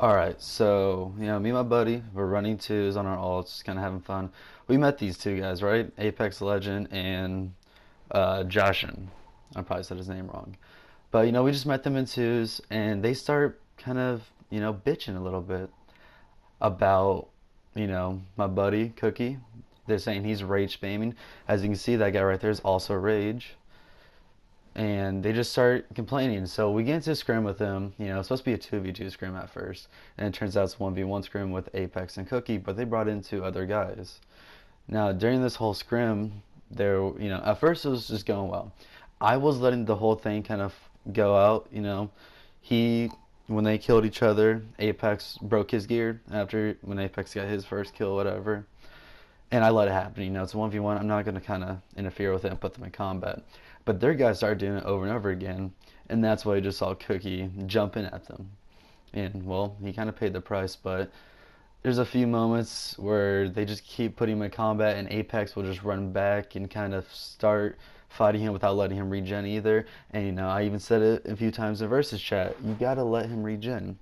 Alright, so, me and my buddy, we're running twos on our alts, just kind of having fun. We met these two guys, right? Apex Legend and Joshin. I probably said his name wrong. But, we just met them in twos, and they start kind of, bitching a little bit about, my buddy, Cookie. They're saying he's rage spamming. As you can see, that guy right there is also rage. And they just start complaining. So we get into a scrim with them. It's supposed to be a 2v2 scrim at first, and it turns out it's 1v1 scrim with Apex and Cookie, but they brought in two other guys. Now, during this whole scrim, at first it was just going well. I was letting the whole thing kind of go out. He, when they killed each other, Apex broke his gear after when Apex got his first kill, whatever. And I let it happen. It's a 1v1. I'm not going to kind of interfere with it and put them in combat. But their guys started doing it over and over again, and that's why you just saw Cookie jumping at them. And, well, he kind of paid the price, but there's a few moments where they just keep putting him in combat, and Apex will just run back and kind of start fighting him without letting him regen either. And, I even said it a few times in Versus chat, you gotta let him regen.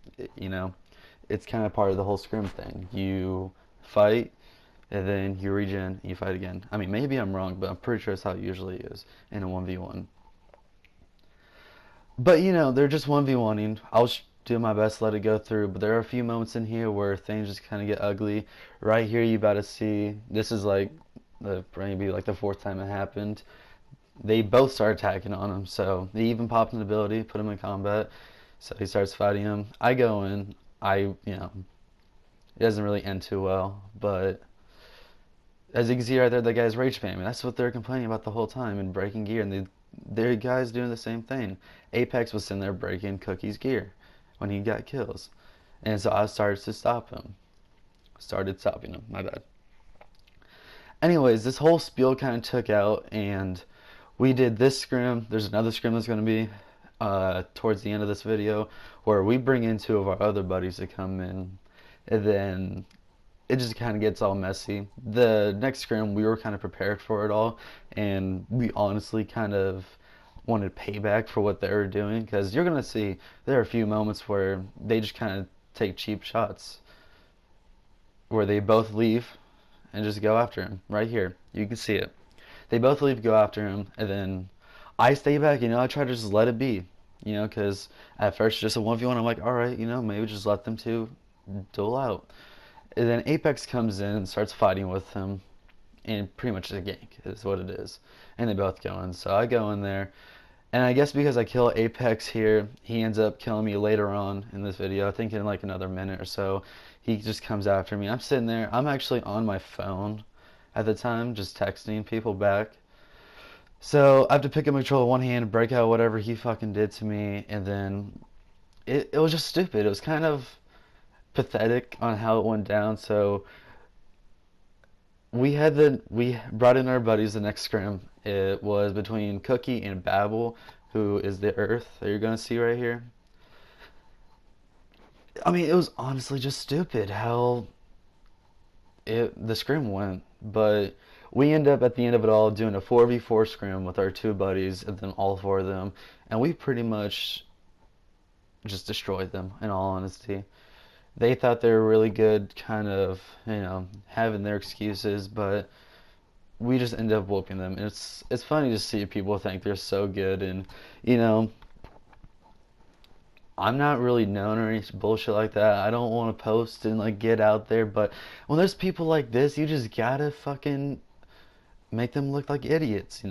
It's kind of part of the whole scrim thing. You fight, and then you regen, and you fight again. I mean, maybe I'm wrong, but I'm pretty sure that's how it usually is in a 1v1. But, they're just 1v1ing. I'll do my best to let it go through, but there are a few moments in here where things just kind of get ugly. Right here, you about to see, this is like maybe like the fourth time it happened. They both start attacking on him, so they even popped an ability, put him in combat, so he starts fighting him. I go in, it doesn't really end too well, but as you can see right there, the guy's rage spamming. That's what they're complaining about the whole time and breaking gear, and their guys doing the same thing. Apex was sitting there breaking Cookie's gear when he got kills, and so I started to stop him. Started stopping him. My bad. Anyways, this whole spiel kind of took out, and we did this scrim. There's another scrim that's going to be towards the end of this video where we bring in two of our other buddies to come in, and then it just kind of gets all messy. The next scrim, we were kind of prepared for it all, and we honestly kind of wanted payback for what they were doing, because you're going to see there are a few moments where they just kind of take cheap shots, where they both leave and just go after him. Right here, you can see it. They both leave, go after him, and then I stay back. I try to just let it be, because at first just a 1v1, I'm like, alright, maybe just let them two duel out. And then Apex comes in and starts fighting with him, and pretty much a gank is what it is. And they both go in, so I go in there, and I guess because I kill Apex here, he ends up killing me later on in this video. I think in like another minute or so, he just comes after me. I'm sitting there, I'm actually on my phone at the time, just texting people back. So I have to pick up my control with one hand, break out whatever he fucking did to me, and then it was just stupid. It was kind of pathetic on how it went down. So we brought in our buddies the next scrim. It was between Cookie and Babel, who is the Earth that you're gonna see right here. I mean, it was honestly just stupid how the scrim went, but we end up at the end of it all doing a 4v4 scrim with our two buddies, and then all four of them, and we pretty much just destroyed them, in all honesty. They thought they were really good, kind of, having their excuses, but we just ended up whooping them. And it's funny to see people think they're so good, and I'm not really known or any bullshit like that. I don't want to post and like get out there, but when there's people like this, you just gotta fucking make them look like idiots.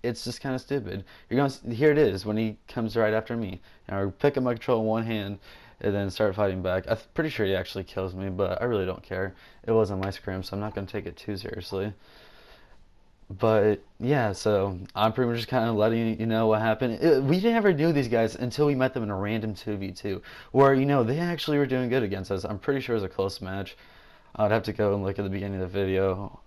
It's just kind of stupid. Here it is when he comes right after me. I pick up my control in one hand and then start fighting back. I'm pretty sure he actually kills me, but I really don't care. It wasn't my scrim, so I'm not going to take it too seriously. But yeah, so I'm pretty much just kind of letting you know what happened. We never knew these guys until we met them in a random 2v2, where they actually were doing good against us. I'm pretty sure it was a close match. I'd have to go and look at the beginning of the video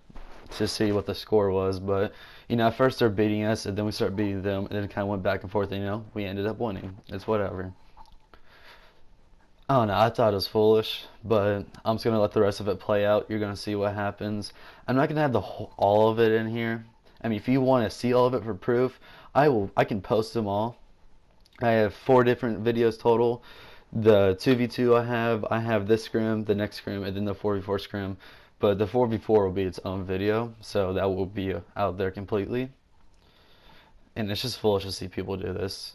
to see what the score was, but at first they're beating us, and then we start beating them, and then it kind of went back and forth, and we ended up winning. It's whatever. I don't know, I thought it was foolish, but I'm just gonna let the rest of it play out. You're gonna see what happens. I'm not gonna have all of it in here. I mean, if you want to see all of it for proof, I can post them all. I have 4 different videos total The 2v2 I have this scrim, the next scrim, and then the 4v4 scrim. But the 4v4 will be its own video, so that will be out there completely. And it's just foolish to see people do this.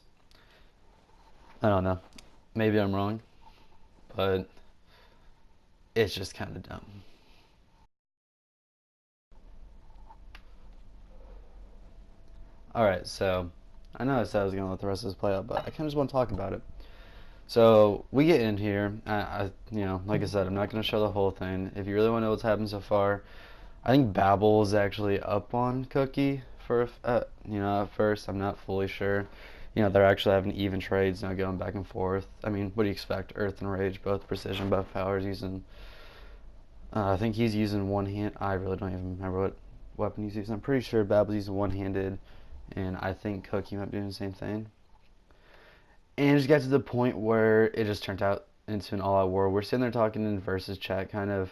I don't know. Maybe I'm wrong, but it's just kind of dumb. Alright, so I know I said I was going to let the rest of this play out, but I kind of just want to talk about it. So we get in here. Like I said, I'm not going to show the whole thing. If you really want to know what's happened so far, I think Babel is actually up on Cookie for at first. I'm not fully sure. They're actually having even trades now, going back and forth. I mean, what do you expect? Earth and Rage, both precision, both powers. Using, I think he's using one hand. I really don't even remember what weapon he's using. I'm pretty sure Babel's using one-handed, and I think Cookie might be doing the same thing. And it just got to the point where it just turned out into an all-out war. We're sitting there talking in versus chat, kind of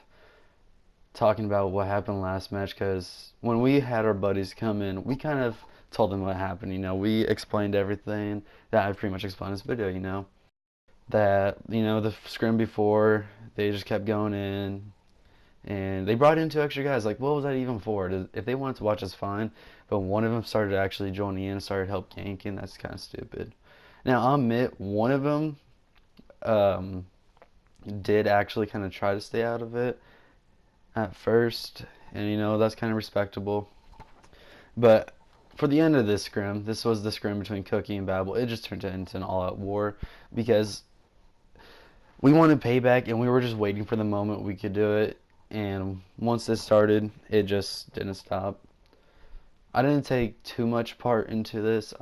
talking about what happened last match, because when we had our buddies come in, we kind of told them what happened. We explained everything that I've pretty much explained in this video. That the scrim before, they just kept going in, and they brought in two extra guys. Like, what was that even for? If they wanted to watch us, fine, but one of them started actually joining in and started help ganking. That's kind of stupid. Now, I'll admit, one of them um, did actually kind of try to stay out of it at first, and that's kind of respectable. But for the end of this scrim, this was the scrim between Cookie and Babel. It just turned into an all-out war because we wanted payback, and we were just waiting for the moment we could do it. And once this started, it just didn't stop. I didn't take too much part into this.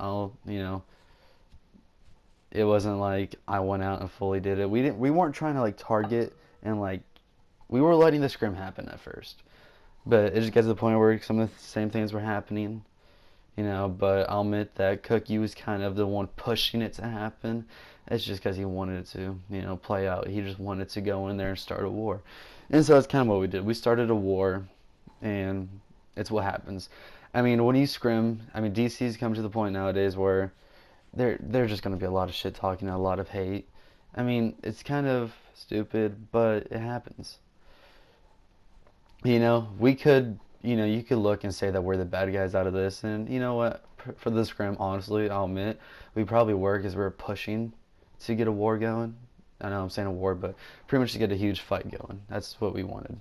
It wasn't like I went out and fully did it. We weren't trying to like target and like we were letting the scrim happen at first. But it just got to the point where some of the same things were happening, but I'll admit that Cookie was kind of the one pushing it to happen. It's just because he wanted it to, play out. He just wanted to go in there and start a war. And so that's kind of what we did. We started a war, and it's what happens. I mean, when you scrim, DC's come to the point nowadays where there's just going to be a lot of shit talking, a lot of hate. I mean, it's kind of stupid, but it happens. We could, you could look and say that we're the bad guys out of this, and you know what? For the scrim, honestly, I'll admit, we probably were because we were pushing to get a war going. I know I'm saying a war, but pretty much to get a huge fight going. That's what we wanted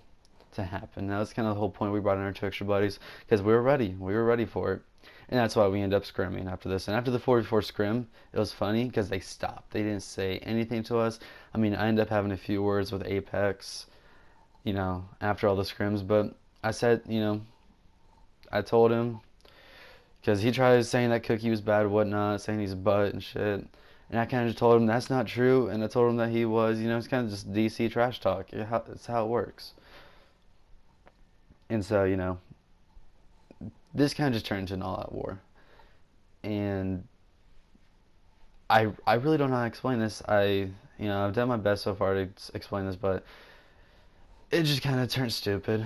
to happen. Now, that's kind of the whole point we brought in our two extra buddies, because we were ready. We were ready for it. And that's why we ended up scrimming after this. And after the 4v4 scrim, it was funny because they stopped. They didn't say anything to us. I ended up having a few words with Apex, after all the scrims. But I said, I told him, because he tried saying that Cookie was bad and whatnot, saying he's a butt and shit. And I kind of just told him that's not true. And I told him that he was, it's kind of just DC trash talk. It's how it works. And so, this kind of just turned into an all-out war. And I really don't know how to explain this. I've done my best so far to explain this, but it just kind of turned stupid.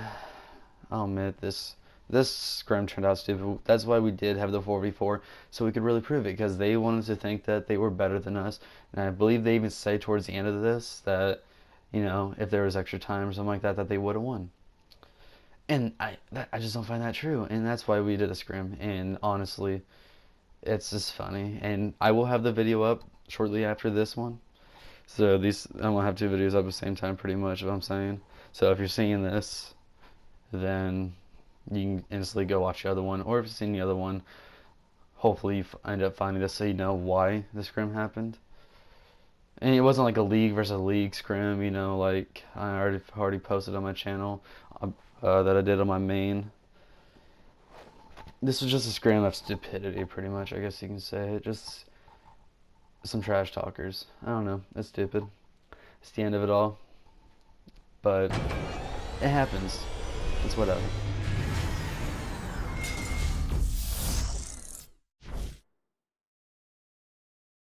I'll admit this scrim turned out stupid. That's why we did have the 4v4, so we could really prove it, because they wanted to think that they were better than us. And I believe they even say towards the end of this that, if there was extra time or something like that, that they would have won. And I just don't find that true, and that's why we did a scrim. And honestly, it's just funny. And I will have the video up shortly after this one. So I'm gonna have two videos up at the same time, pretty much, what I'm saying. So if you're seeing this, then you can instantly go watch the other one. Or if you've seen the other one, hopefully you end up finding this so you know why the scrim happened. And it wasn't like a league versus league scrim, like I already posted on my channel that I did on my main. This was just a scrim of stupidity, pretty much, I guess you can say. Just some trash talkers. I don't know. It's stupid. It's the end of it all. But it happens. It's whatever.